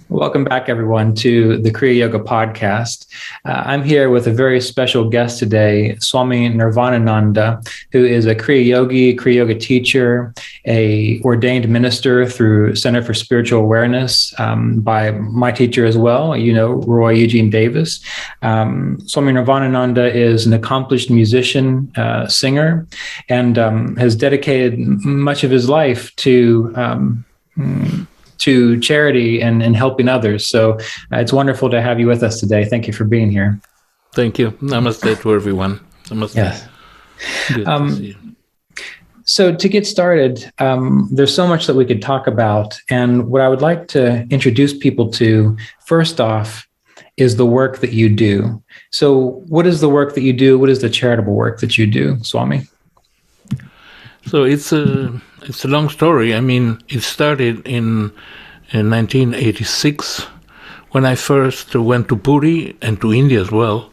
Welcome back, everyone, to the Kriya Yoga podcast. I'm here with a very special guest today, Swami Nirvananda, who is a Kriya Yoga teacher, a ordained minister through Center for Spiritual Awareness by my teacher as well, Roy Eugene Davis. Swami Nirvananda is an accomplished musician, singer, and has dedicated much of his life to charity and helping others. So it's wonderful to have you with us today. Thank you for being here. Thank you. Namaste to everyone. Namaste. Yes. Good to see you. So to get started, there's so much that we could talk about. And what I would like to introduce people to, first off, is the work that you do. So what is the work that you do? What is the charitable work that you do, Swami? So it's a long story. I mean, it started in 1986 when I first went to Puri and to India as well.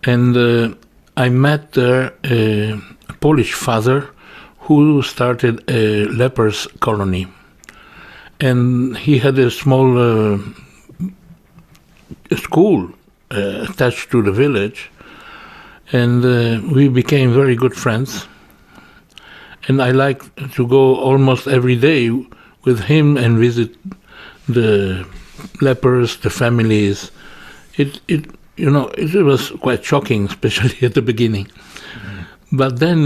And I met there a Polish father who started a lepers colony. And he had a small school attached to the village. And we became very good friends. And I like to go almost every day with him and visit the lepers, the families. It was quite shocking, especially at the beginning. Mm-hmm. But then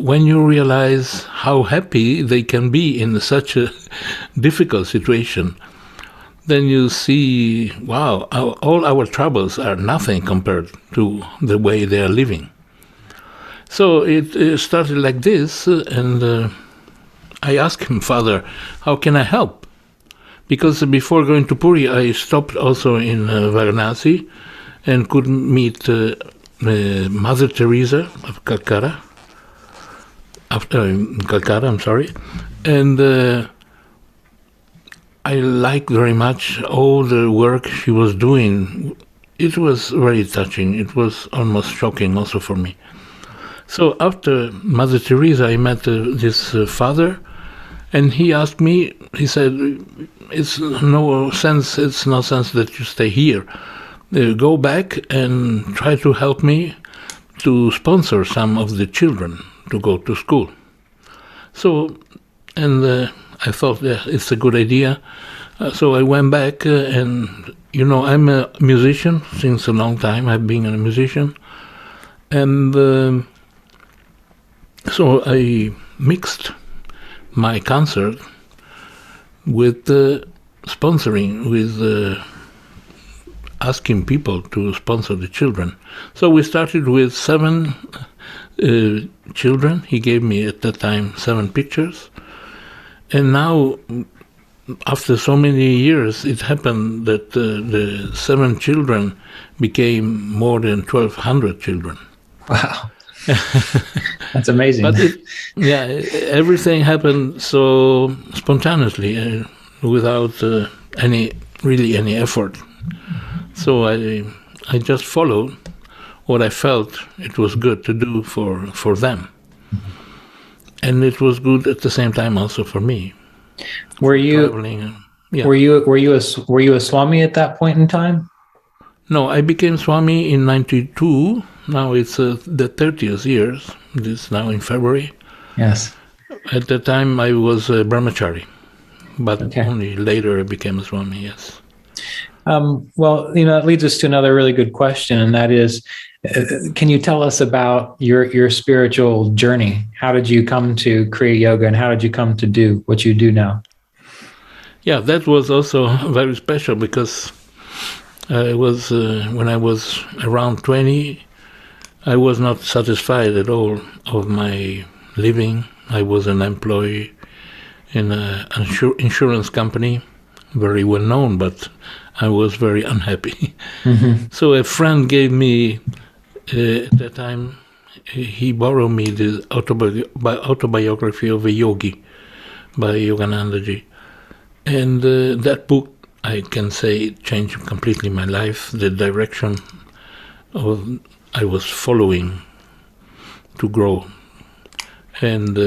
when you realize how happy they can be in such a difficult situation, then you see, wow, all our troubles are nothing compared to the way they are living. So it started like this, and I asked him, Father, how can I help? Because before going to Puri, I stopped also in Varanasi and could meet Mother Teresa of Calcutta. And I liked very much all the work she was doing. It was very touching. It was almost shocking also for me. So after Mother Teresa, I met this father, and he asked me, he said, it's no sense that you stay here. Go back and try to help me to sponsor some of the children to go to school. So, and I thought, yeah, it's a good idea. So I went back, and, I'm a musician since a long time. I've been a musician. And so I mixed my concert with sponsoring, with asking people to sponsor the children. So we started with 7 children. He gave me at that time 7 pictures. And now, after so many years, it happened that the 7 children became more than 1,200 children. Wow. That's amazing. But everything happened so spontaneously, without any effort. So I just followed what I felt it was good to do for them, and it was good at the same time also for me. Were you a Swami at that point in time? No, I became Swami in 92. Now it's the 30th years. This now in February. Yes. At the time I was a brahmachari, but only later I became a Swami. Yes. Well, that leads us to another really good question, and that is, can you tell us about your spiritual journey? How did you come to Kriya Yoga, and how did you come to do what you do now? Yeah, that was also very special because I was when I was around 20. I was not satisfied at all of my living. I was an employee in an insurance company, very well known, but I was very unhappy. Mm-hmm. So a friend gave me, at that time, he borrowed me the autobiography of a yogi by Yoganandaji. And that book, I can say, changed completely my life, the direction I was following to grow. And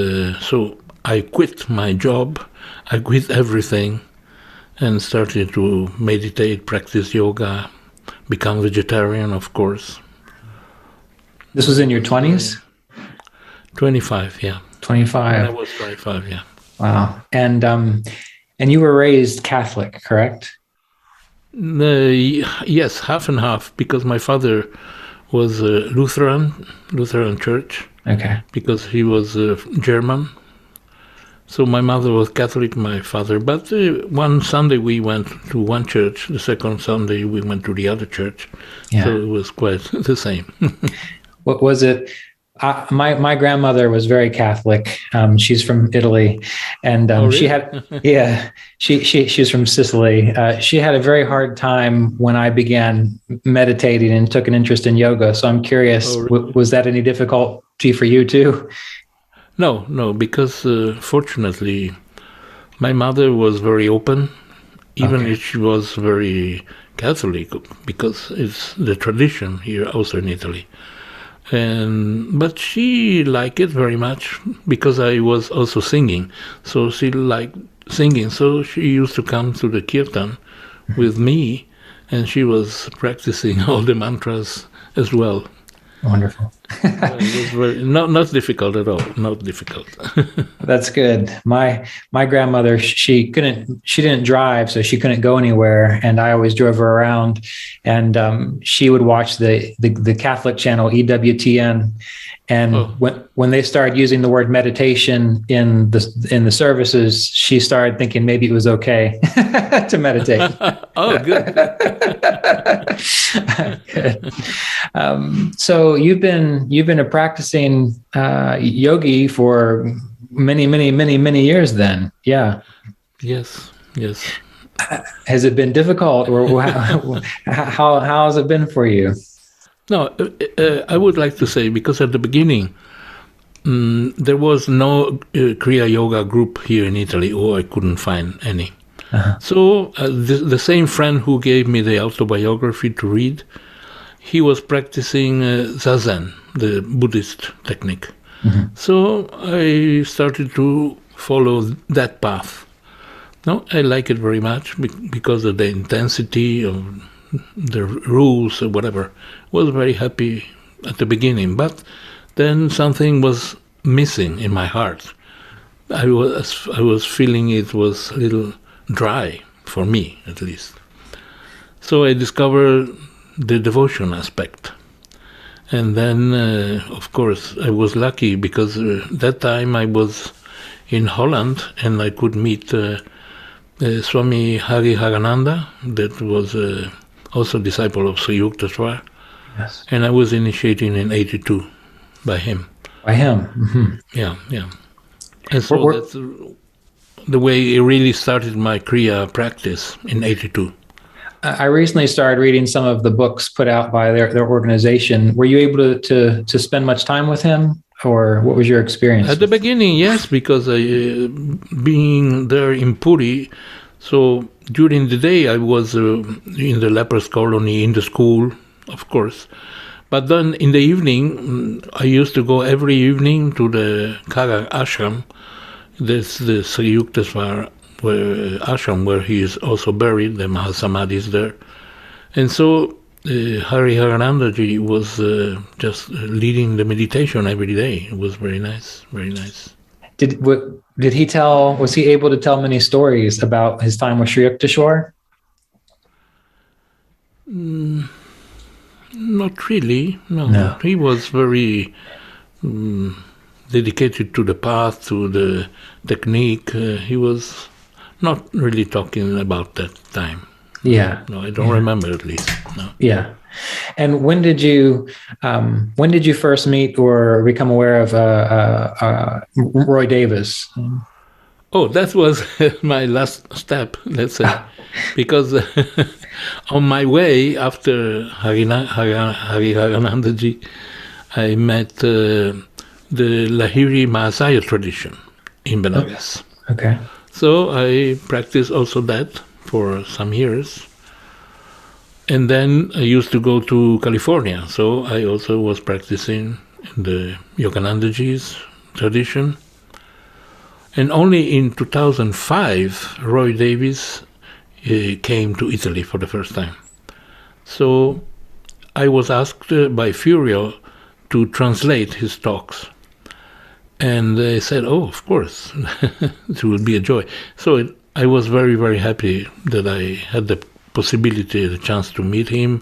so I quit my job, I quit everything, and started to meditate, practice yoga, become vegetarian, of course. This was in your 20s? 25, yeah. 25. When I was 25, yeah. Wow. And you were raised Catholic, correct? Yes, half and half, because my father was Lutheran church. Okay. Because he was German. So my mother was Catholic, my father. But one Sunday we went to one church. The second Sunday we went to the other church. Yeah. So it was quite the same. What was it? My grandmother was very Catholic. She's from Italy, and really? she had she's from Sicily. She had a very hard time when I began meditating and took an interest in yoga. So I'm curious, really? Was that any difficulty for you too? No, because fortunately, my mother was very open, even if she was very Catholic, because it's the tradition here also in Italy. But she liked it very much because I was also singing. So she liked singing. So she used to come to the kirtan with me, and she was practicing all the mantras as well. Wonderful. It was not difficult at all. Not difficult. That's good. My grandmother, she didn't drive, so she couldn't go anywhere, and I always drove her around. And she would watch the Catholic channel EWTN, and when they started using the word meditation in the services, she started thinking maybe it was okay to meditate. Oh, good. Good. So you've been a practicing yogi for many years then. Yeah. Yes. Has it been difficult, or how has it been for you? No, I would like to say, because at the beginning, there was no Kriya Yoga group here in Italy, or I couldn't find any. Uh-huh. So the same friend who gave me the autobiography to read, he was practicing Zazen, the Buddhist technique. Mm-hmm. So I started to follow that path. No, I like it very much because of the intensity of the rules or whatever. Was very happy at the beginning, but then something was missing in my heart. I was feeling it was a little dry for me, at least. So I discovered the devotion aspect. And then, of course, I was lucky because that time I was in Holland and I could meet Swami Hariharananda, that was also a disciple of Sri Yukteswar. Yes. And I was initiating in 82 by him. By him? Mm-hmm. Yeah. And so that's the way it really started my Kriya practice in 82. I recently started reading some of the books put out by their organization. Were you able to spend much time with him, or what was your experience? At the beginning, yes, because being there in Puri, so during the day I was in the lepers colony, in the school, of course. But then in the evening, I used to go every evening to the Kurczak Ashram. That's the Sri Yukteswar ashram where he is also buried, the Mahasamadhi is there. And so Hariharananda ji was just leading the meditation every day. It was very nice, very nice. Was he able to tell many stories about his time with Sri Yukteswar? Not really, no. He was very dedicated to the path, to the technique. He was not really talking about that time. Yeah. No, I don't remember at least. No. Yeah. And when did you first meet or become aware of Roy Davis? Oh, that was my last step, let's say, because on my way after Hariharananda ji, I met the Lahiri Mahasaya tradition in Benares. Okay. So I practiced also that for some years. And then I used to go to California. So I also was practicing in the Yogananda ji's tradition. And only in 2005, Roy Davis came to Italy for the first time. So I was asked by Furiel to translate his talks. And they said, oh, of course, it will be a joy. So I was very, very happy that I had the possibility, the chance to meet him.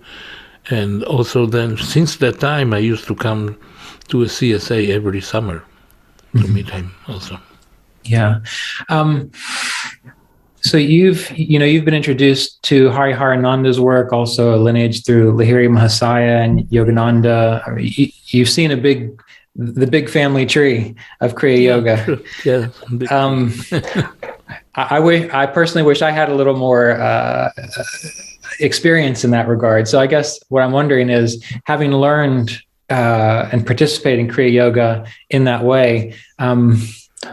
And also then, since that time, I used to come to a CSA every summer to meet him also. Yeah. So you've been introduced to Hariharananda's work, also a lineage through Lahiri Mahasaya and Yogananda. I mean, you've seen the big family tree of Kriya Yoga. True. Yeah. I personally wish I had a little more experience in that regard. So I guess what I'm wondering is, having learned and participated in Kriya Yoga in that way,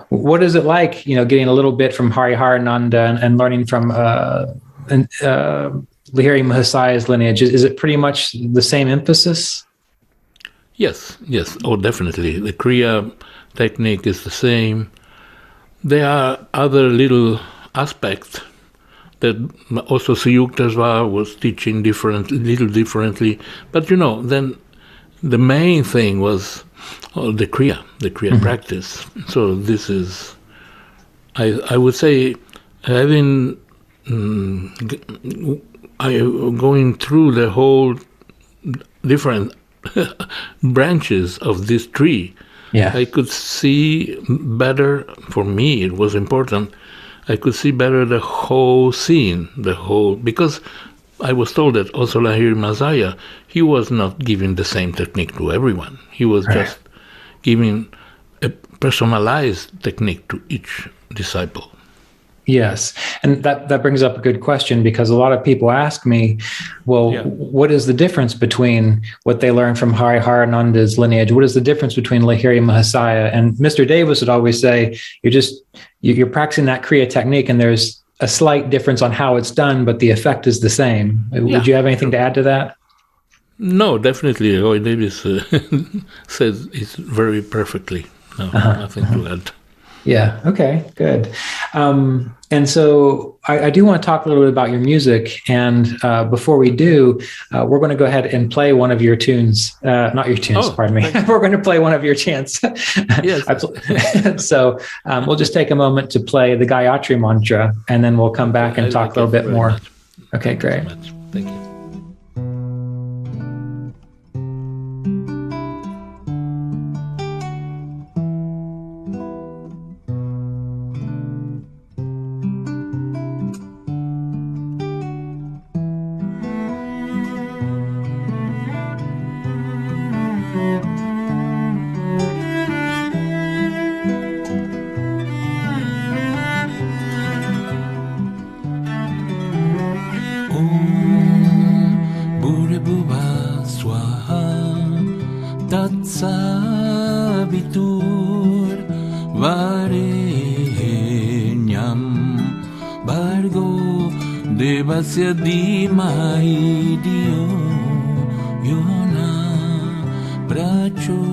what is it like, getting a little bit from Hariharananda and learning from Lahiri Mahasaya's lineage? Is it pretty much the same emphasis? Yes. Oh, definitely. The Kriya technique is the same. There are other little aspects that also Suyuktasva was teaching little differently. But, then the main thing was the Kriya practice. So this is, I would say, having going through the whole different branches of this tree, I could see better. For me, it was important. I could see better the whole scene, because I was told that also Lahiri Mahasaya, he was not giving the same technique to everyone. He was just giving a personalized technique to each disciple. Yes. And that brings up a good question, because a lot of people ask me, what is the difference between what they learned from Hariharananda's lineage? What is the difference between Lahiri Mahasaya? And Mr. Davis would always say, you're practicing that Kriya technique, and there's a slight difference on how it's done, but the effect is the same. Would you have anything to add to that? No, definitely. Roy Davis says it very perfectly. No, nothing to add. Yeah. Okay, good. And so I do want to talk a little bit about your music. And before we do, we're going to go ahead and play one of your tunes. Not your tunes, pardon me. We're going to play one of your chants. Yes. So we'll just take a moment to play the Gayatri mantra, and then we'll come back and talk a little bit more. Much. Okay, great. Thank you. Tatsavitur varenyam bargo devasya dhimai diyo yona prachodayat.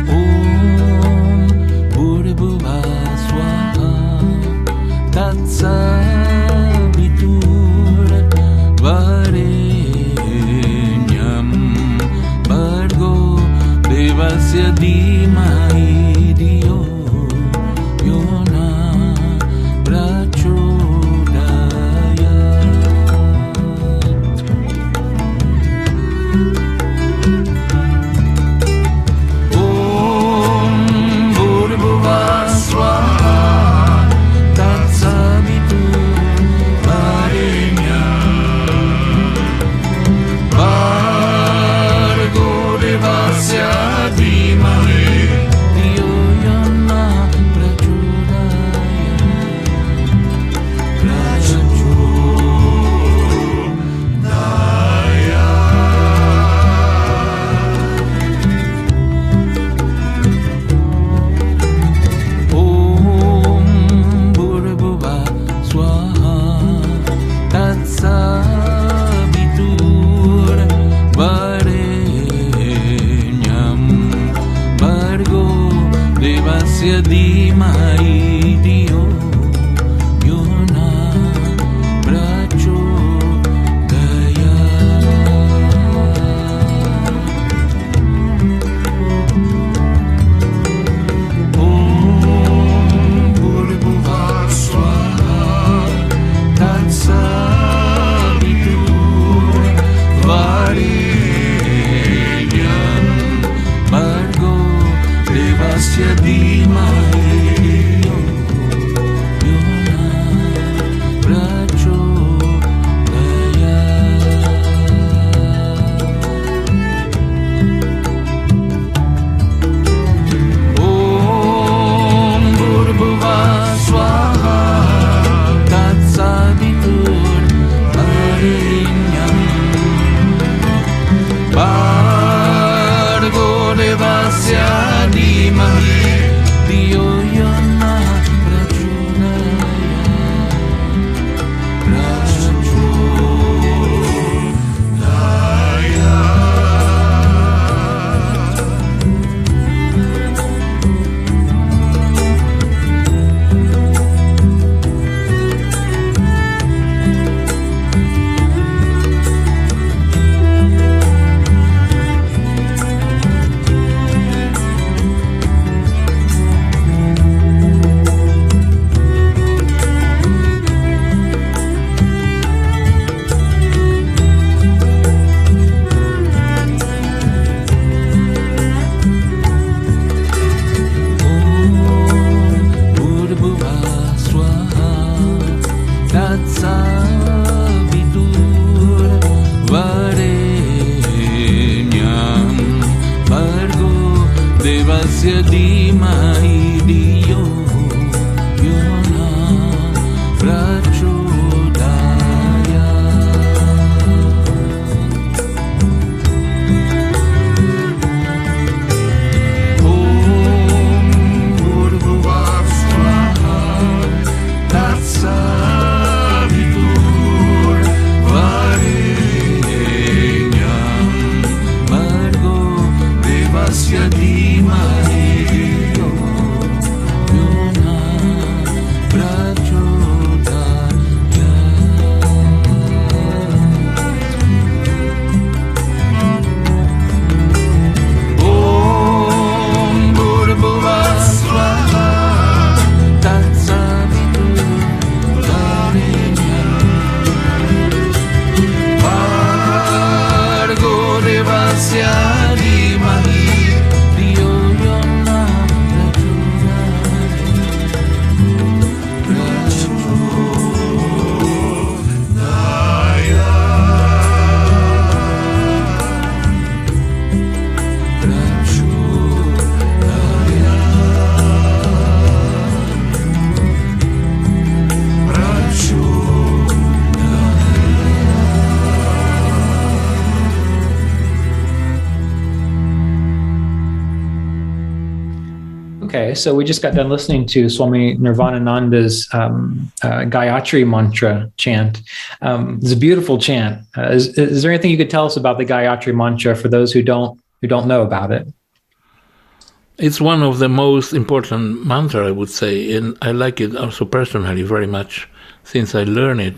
Om Bhurabhuva Swaha Tatsavitur varenyam bargo devasya dhimai diyo yona prachodayat. Om Bhurabhuva Swaha Devasya dhimai devasya dhimai diyo yo na prachodaya. Om Bhurvubhuva Swaha Tatsaviturvarenyam Bhargo devasya dhimai diyo yo na prachodaya. Om Bhurvubhuva Swaha Tatsaviturvarenyam Bhargo devasya dhimai diyo yo na prachodaya. Tatsaviturvarenyam Bhargo devasya dhimai diyo yo na prachodaya. Om Bhurvubhuva Swaha Tatsaviturvarenyam Bhargo devasya dhimai diyo yo na prachodaya. Om Bhurvubhuva Swaha Tatsaviturvarenyam Bhargo devasya dhimai diyo yo na Okay, so we just got done listening to Swami Nirvananda's Gayatri mantra chant. It's a beautiful chant. Is there anything you could tell us about the Gayatri mantra for those who don't know about it? It's one of the most important mantra, I would say, and I like it also personally very much. Since I learned it,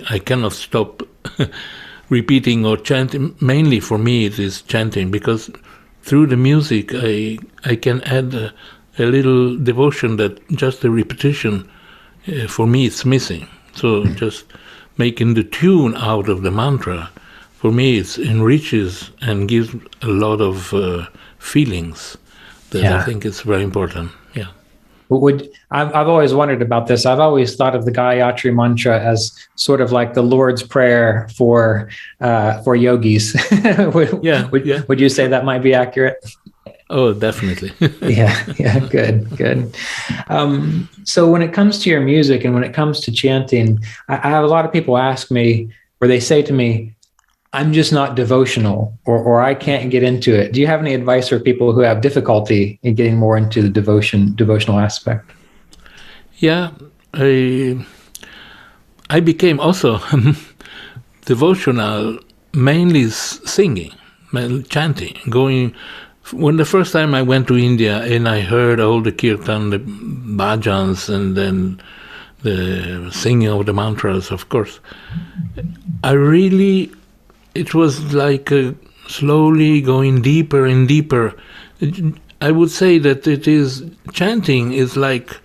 I cannot stop repeating or chanting. Mainly for me, it is chanting, because through the music, I can add a little devotion that just the repetition, for me, it's missing. So just making the tune out of the mantra, for me, it enriches and gives a lot of feelings that I think is very important. Yeah. I've always wondered about this. I've always thought of the Gayatri mantra as sort of like the Lord's Prayer for yogis. Would you say that might be accurate? Oh, definitely. Yeah, good. So when it comes to your music and when it comes to chanting, I have a lot of people ask me, or they say to me, I'm just not devotional, or I can't get into it. Do you have any advice for people who have difficulty in getting more into the devotional aspect? Yeah, I became also devotional, mainly singing, chanting, going When the first time I went to India and I heard all the kirtan, the bhajans, and then the singing of the mantras, of course, it was like slowly going deeper and deeper. I would say that chanting is like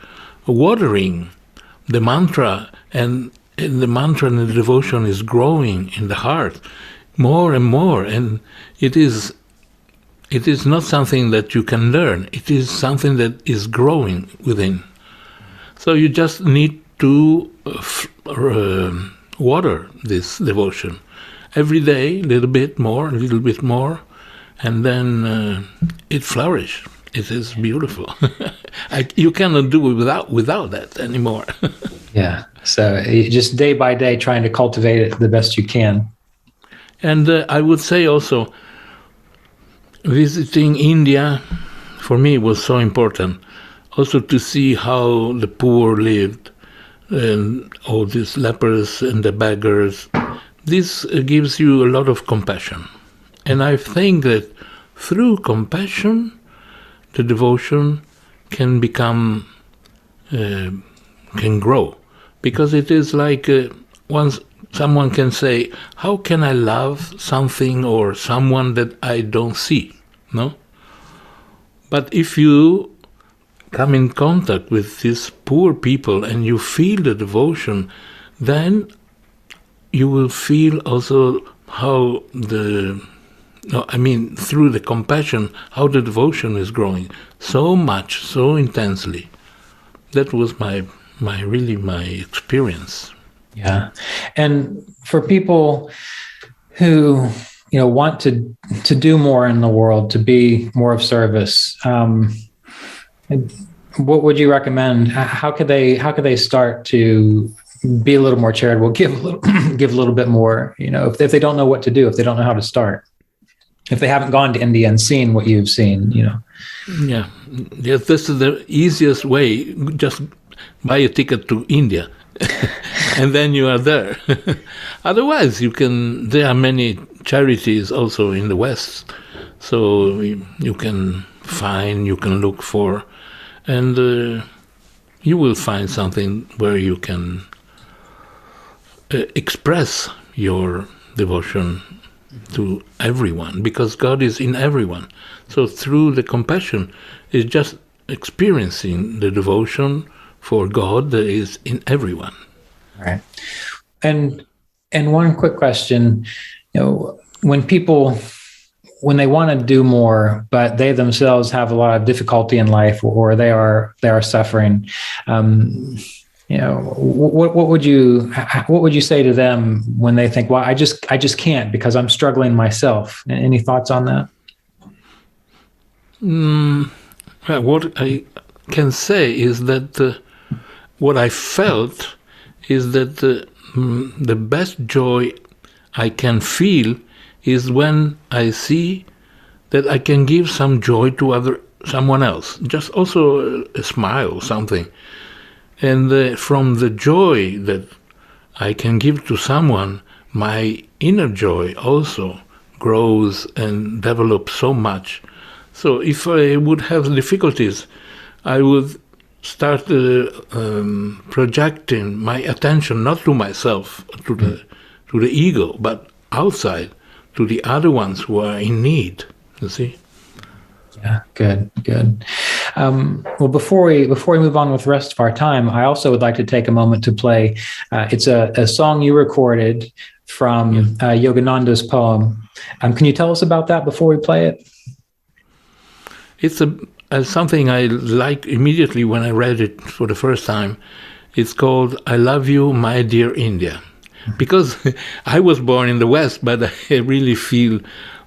watering the mantra, and the mantra and the devotion is growing in the heart more and more, and it is not something that you can learn. It is something that is growing within. So you just need to water this devotion every day, a little bit more, and then it flourishes. It is beautiful. You cannot do it without that anymore. Yeah. So you just day by day trying to cultivate it the best you can. And I would say also, visiting India, for me, was so important. Also to see how the poor lived, and all these lepers and the beggars. This gives you a lot of compassion. And I think that through compassion, the devotion can grow. Because it is like once someone can say, how can I love something or someone that I don't see? No? But if you come in contact with these poor people and you feel the devotion, then you will feel also how through the compassion, how the devotion is growing so much, so intensely. That was my experience. Yeah. And for people who, want to do more in the world, to be more of service, what would you recommend? How could they start to be a little more charitable, give a little bit more, if they don't know what to do, if they don't know how to start, if they haven't gone to India and seen what you've seen, Yeah. Yes, this is the easiest way. Just buy a ticket to India and then you are there. Otherwise, there are many charities also in the West. So you can look for, and you will find something where you can express your devotion to everyone, because God is in everyone. So through the compassion, it's just experiencing the devotion for God that is in everyone. All right. And one quick question, when they want to do more, but they themselves have a lot of difficulty in life, or they are suffering, what would you say to them when they think, well, I just can't because I'm struggling myself? Any thoughts on that? What I can say is that what I felt is that the best joy I can feel is when I see that I can give some joy to someone else, just also a smile or something. And from the joy that I can give to someone, my inner joy also grows and develops so much. So if I would have difficulties, I would start projecting my attention not to myself, to the ego, but outside, to the other ones who are in need. You see? Yeah, good. Well, before we move on with the rest of our time, I also would like to take a moment to play. It's a song you recorded from Yogananda's poem. Can you tell us about that before we play it? It's something I liked immediately when I read it for the first time. It's called "I Love You, My Dear India," because I was born in the West, but I really feel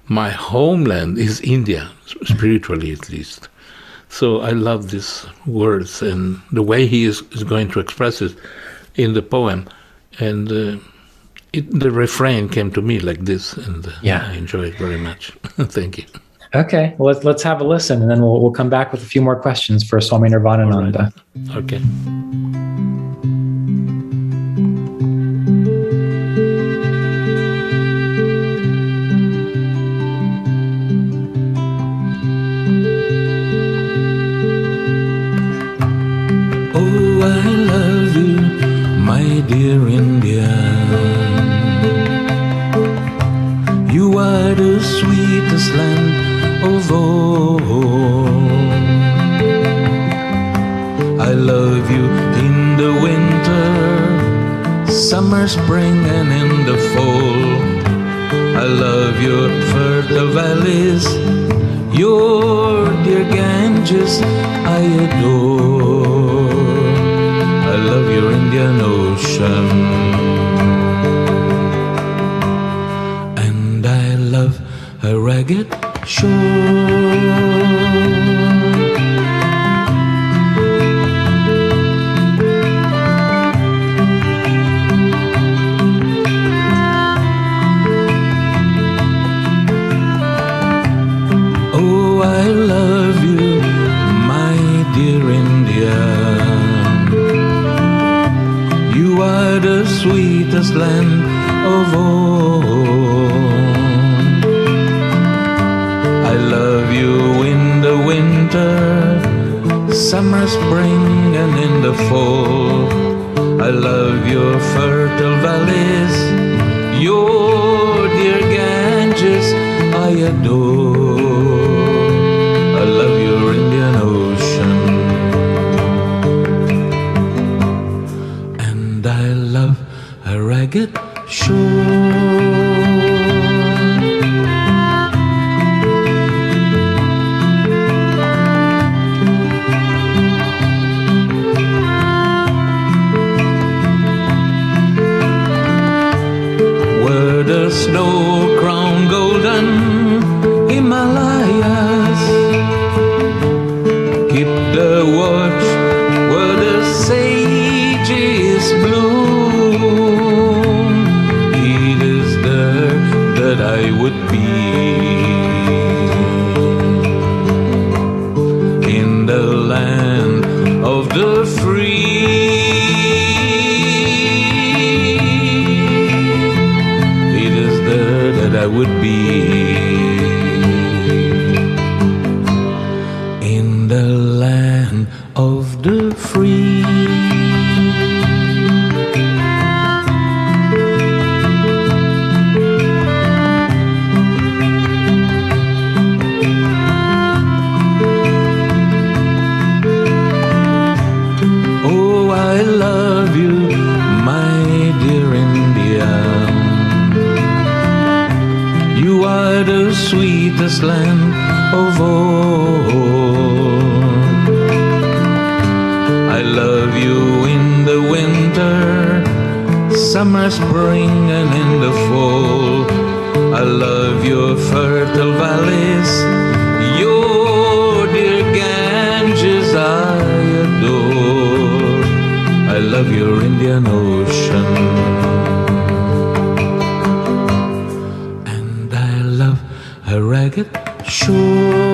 my homeland is India, spiritually at least. So I love these words and the way he is going to express it in the poem. And the refrain came to me like this, and I enjoy it very much. Thank you. Okay, well, let's have a listen, and then we'll come back with a few more questions for Swami Nirvananda. Right. Okay. I love you, my dear India. You are the sweetest land of all. I love you in the winter, summer, spring, and in the fall. I love your fertile valleys, your dear Ganges I adore. I love your Indian Ocean, and I love her ragged shore. I love you, my dear India. You are the sweetest land of all. I love you in the winter, summer, spring, and in the fall. I love your fertile valleys, your dear Ganges I adore. I love your Indian Ocean, and I love a ragged shore. Where the snow-crowned golden Himalayas keep the watch, where the sages bloom, it is there that I would be. In the land of the free, it is there that I would be. In the land of the free. Oh, I love you, my dear India. You are the sweetest land of all. I love you in the winter, summer, spring, and in the fall. I love your fertile valleys, your dear Ganges I adore. I love your Indian Ocean, and I love her ragged shore.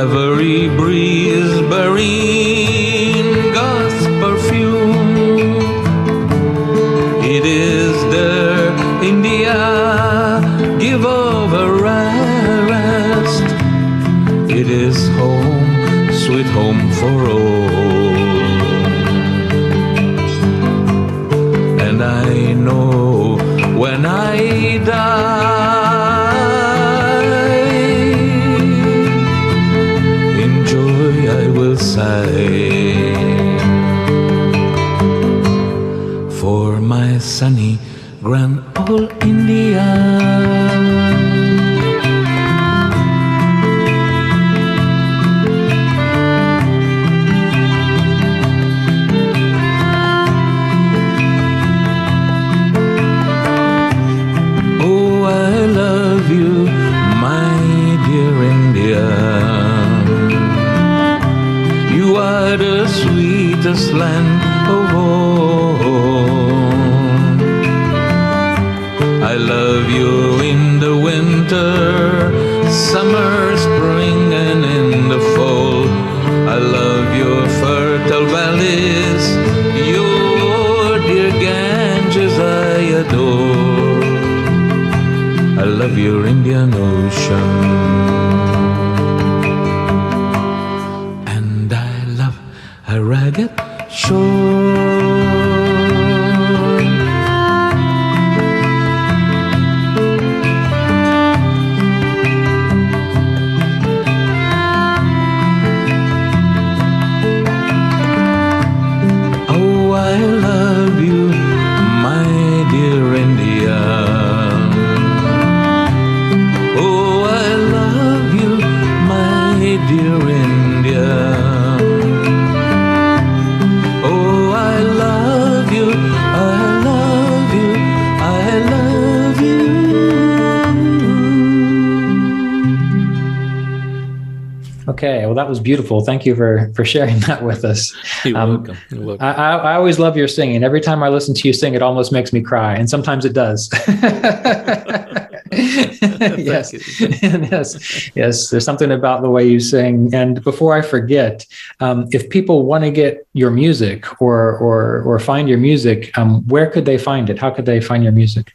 Every breeze bearing God's perfume, it is there, India, give of a rest. It is home, sweet home for all. And I know when I die, in joy I will sigh for my sunny grand old India. The sweetest land of all. I love you in the winter, summer, spring, and in the fall. I love your fertile valleys, your get short. Oh, I love you, my dear India. Oh, I love you, my dear India. Oh, I love you, I love you, I love you. Okay, well, that was beautiful. Thank you for sharing that with us. You're welcome. You're welcome. I always love your singing. Every time I listen to you sing, it almost makes me cry, and sometimes it does. Yes, yes. There's something about the way you sing. And before I forget, if people want to get your music or find your music, where could they find it? How could they find your music?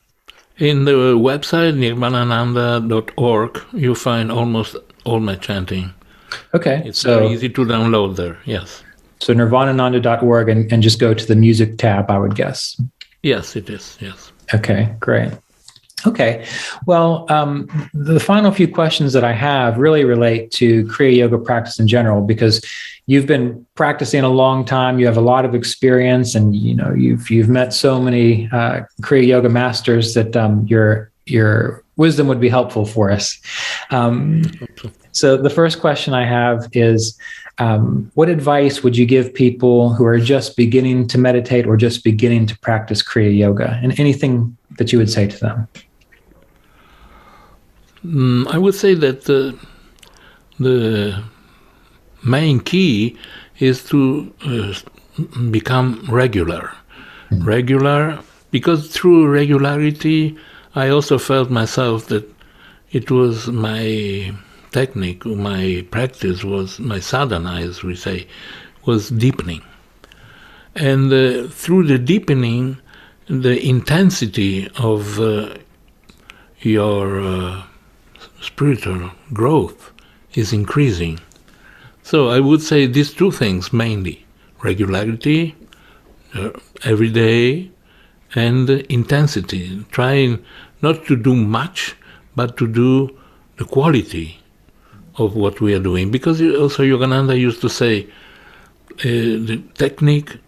In the website nirvanananda.org, you find almost all my chanting. Okay, It's very easy to download there, yes. So nirvanananda.org and just go to the music tab, I would guess. Yes, it is, yes. Okay, great. Okay, well, the final few questions that I have really relate to Kriya Yoga practice in general, because you've been practicing a long time. You have a lot of experience, and you've met so many Kriya Yoga masters that your wisdom would be helpful for us. So the first question I have is, what advice would you give people who are just beginning to meditate or just beginning to practice Kriya Yoga, and anything that you would say to them? I would say that the main key is to become regular. Regular, because through regularity, I also felt myself that it was my technique, my practice was, my sadhana, as we say, was deepening. And through the deepening, the intensity of your spiritual growth is increasing. So I would say these two things mainly: regularity, every day, and intensity. Trying not to do much, but to do the quality of what we are doing. Because also Yogananda used to say, the technique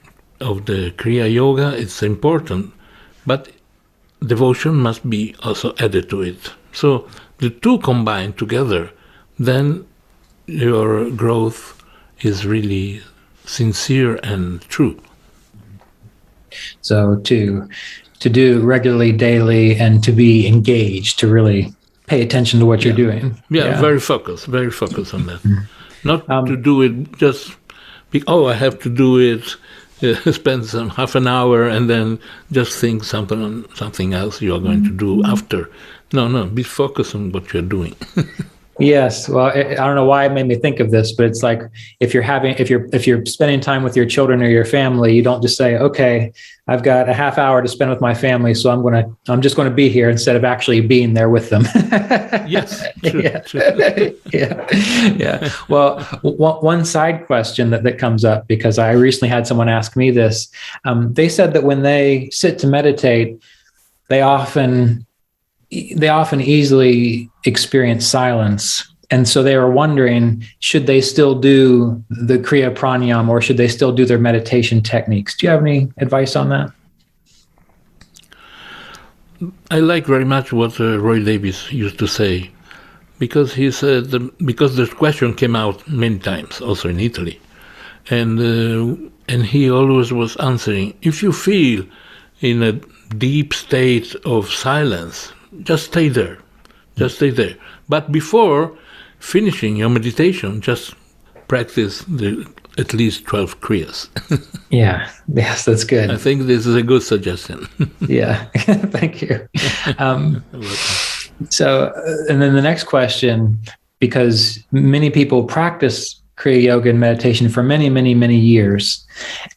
of the Kriya Yoga is important, but devotion must be also added to it. So the two combined together, then your growth is really sincere and true. So to do regularly, daily, and to be engaged, to really pay attention to what you're doing. Yeah, very focused on that. Not to do it just, I have to do it, spend some half an hour and then just think something else you are going to do after. No, be focused on what you're doing. Yes. Well, I don't know why it made me think of this, but it's like if you're spending time with your children or your family, you don't just say, okay, I've got a half hour to spend with my family, so I'm just going to be here, instead of actually being there with them. Yes. True, yeah. true. Yeah. Well, one side question that comes up, because I recently had someone ask me this. They said that when they sit to meditate, they often easily experience silence. And so they were wondering, should they still do the Kriya Pranayama, or should they still do their meditation techniques? Do you have any advice on that? I like very much what Roy Davis used to say, because he said, because this question came out many times, also in Italy, and he always was answering, if you feel in a deep state of silence, just stay there. But before finishing your meditation, just practice at least 12 Kriyas. Yeah. Yes, that's good. I think this is a good suggestion. Yeah. Thank you. So, and then the next question, because many people practice Kriya Yoga and meditation for many, many, many years.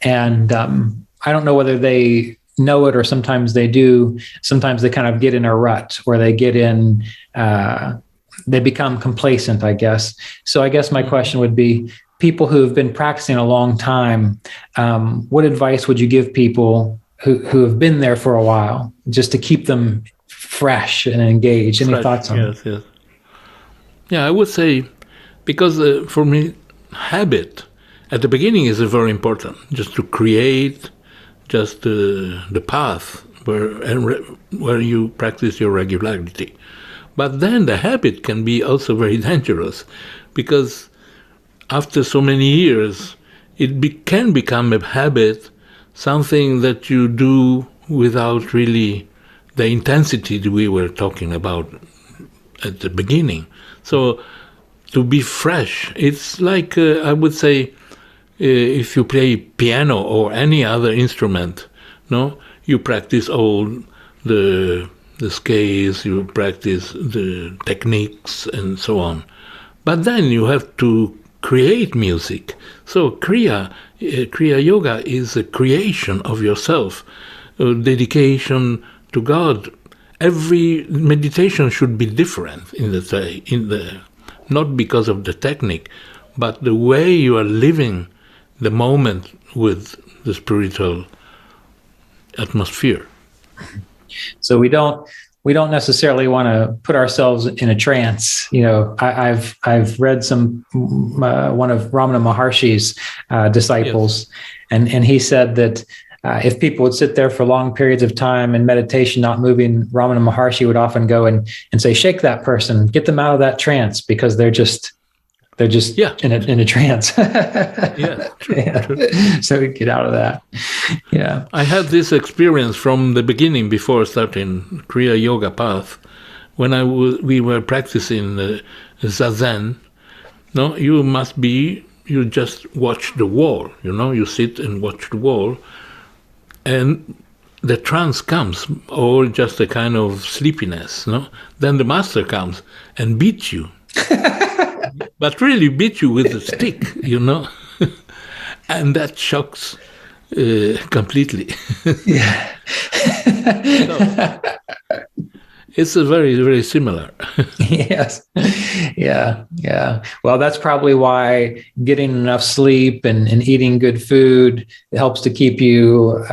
And I don't know whether they know it or sometimes they do. Sometimes they kind of get in a rut, or they get in, they become complacent, I guess. So I guess my question would be, people who have been practicing a long time, what advice would you give people who have been there for a while, just to keep them fresh and engaged? Any thoughts on that? Yes. Yeah, I would say, because for me, habit at the beginning is very important, just to create just the path where you practice your regularity. But then the habit can be also very dangerous, because after so many years, it can become a habit, something that you do without really the intensity that we were talking about at the beginning. So to be fresh, it's like, I would say, if you play piano or any other instrument, no, you practice all the scales, you practice the techniques and so on. But then you have to create music. So Kriya Yoga is a creation of yourself, a dedication to God. Every meditation should be different not because of the technique, but the way you are living the moment with the spiritual atmosphere. So we don't necessarily want to put ourselves in a trance. I've read one of Ramana Maharshi's disciples, yes. and he said that if people would sit there for long periods of time in meditation, not moving, Ramana Maharshi would often go and say, "Shake that person, get them out of that trance," because they're just in a trance. True. So we get out of that. Yeah. I had this experience from the beginning before starting Kriya Yoga path, when we were practicing Zazen. No, you just watch the wall, you sit and watch the wall, and the trance comes, or just a kind of sleepiness, no? Then the master comes and beats you. But really beat you with a stick, and that shocks completely. Yeah. So, it's a very, very similar. Yes. Yeah. Well, that's probably why getting enough sleep and eating good food helps to keep you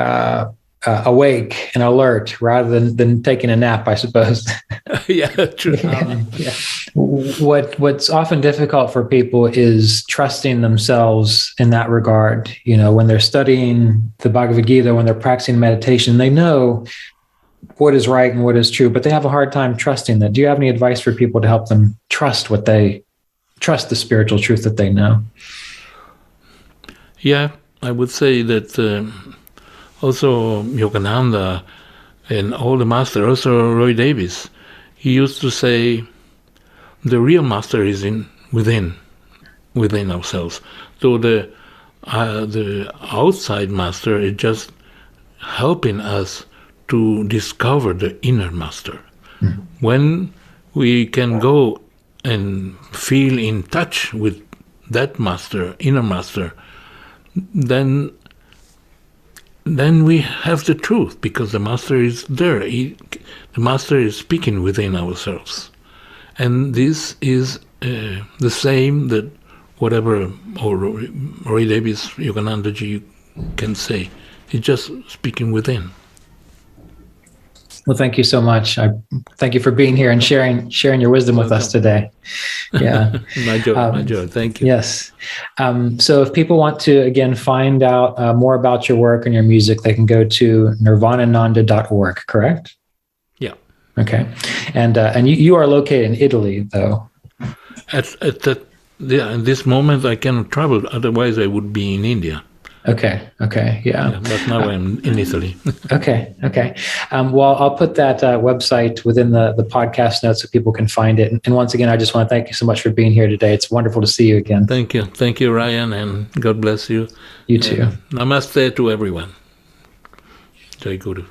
awake and alert rather than taking a nap, I suppose. Yeah, true. Yeah. What's often difficult for people is trusting themselves in that regard. When they're studying the Bhagavad Gita, when they're practicing meditation, they know what is right and what is true, but they have a hard time trusting that. Do you have any advice for people to help them trust the spiritual truth that they know? Yeah, I would say that also Yogananda and all the masters, also Roy Davis, he used to say, the real master is within ourselves. So the outside master is just helping us to discover the inner master. Mm-hmm. When we can go and feel in touch with that master, inner master, then we have the truth, because the master is there. The master is speaking within ourselves. And this is the same that whatever Roy Davis, Yogananda Ji can say. He's just speaking within. Well, thank you so much. I thank you for being here and sharing your wisdom with us today. Yeah. My joy. Thank you. Yes. So if people want to, again, find out more about your work and your music, they can go to nirvanananda.org, correct? Yeah. Okay. And you are located in Italy, though. At this moment, I cannot travel. Otherwise, I would be in India. Okay. Yeah. But now I'm in Italy. Okay. Well, I'll put that website within the podcast notes so people can find it. And once again, I just want to thank you so much for being here today. It's wonderful to see you again. Thank you, Ryan, and God bless you. You too. Namaste to everyone. Jai Guru.